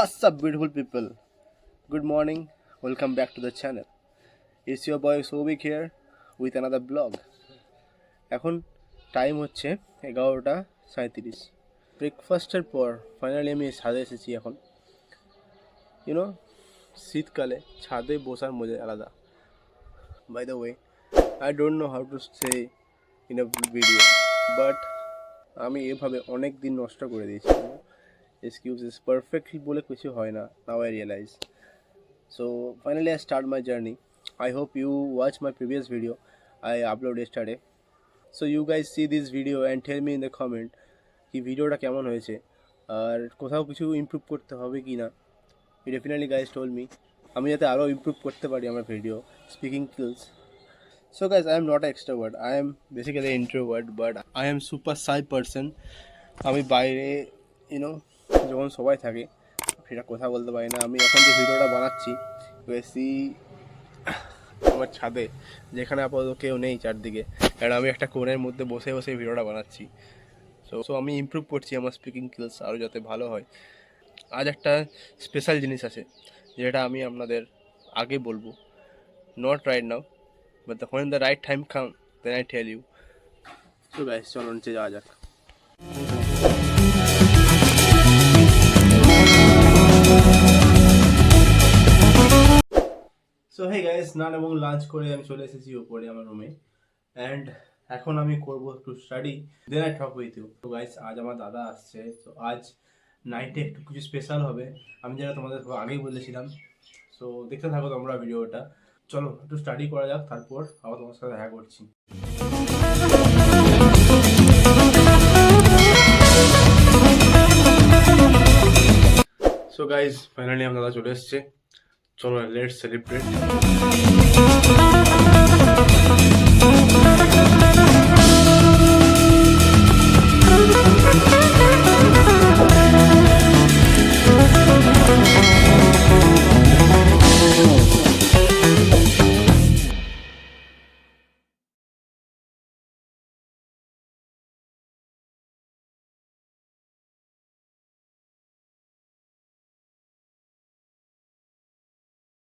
What's up, beautiful people? Good morning. Welcome back to the channel. It's your boy Sobik here with another vlog. এখন time হচ্ছে 11:37। ব্রেকফাস্টের পর finally আমি ছাদে এসেছি এখন। ইউনো শীতকালে ছাদে বসার মজা আলাদা। By the way, I don't know how to say in a video, but আমি এভাবে অনেক দিন নষ্ট করে দিয়েছি। Excuses perfectly বলে কিছু হয় না, now I realize. So finally I start my journey. I hope you watch my previous video I uploaded yesterday. So you guys see this video and tell me in the comment কি ভিডিওটা কেমন হয়েছে আর কোথাও কিছু improve করতে হবে কি না। You definitely guys told me আমি যাতে আরও ইমপ্রুভ করতে পারি আমার video speaking skills. So guys, I am not an extrovert, I am basically an introvert, but I am super shy person. আমি বাইরে যখন সবাই থাকে সেটা কথা বলতে পারি না। আমি এখন যে ভিডিওটা বানাচ্ছি বেশি আমার ছাদে, যেখানে আপাতত কেউ নেই চারদিকে, কারণ আমি একটা কোণের মধ্যে বসে বসে ভিডিওটা বানাচ্ছি। সো আমি ইমপ্রুভ করছি আমার স্পিকিং স্কিলস আরও যাতে ভালো হয়। আজ একটা স্পেশাল জিনিস আছে যেটা আমি আপনাদের আগে বলবো, not right now, but when the right time come then I tell you. So guys, চলো নিচে যাওয়া যাক। সো হে গাইস, স্নান এবং লাঞ্চ করে আমি চলে এসেছি উপরে আমার রুমে, অ্যান্ড এখন আমি করবো একটু study, then I talk with you. তো গাইস, আজ আমার দাদা আসছে, তো আজ নাইটে একটু কিছু স্পেশাল হবে, আমি যেটা তোমাদের আগেই বলেছিলাম। সো দেখতে থাকো তোমরা ভিডিওটা। চলো একটু স্টাডি করা যাক, তারপর আবার তোমার সাথে দেখা করছি। সো গাইস, ফাইনালি আমার দাদা চলে এসছে, চলো লেটস সেলিব্রেট।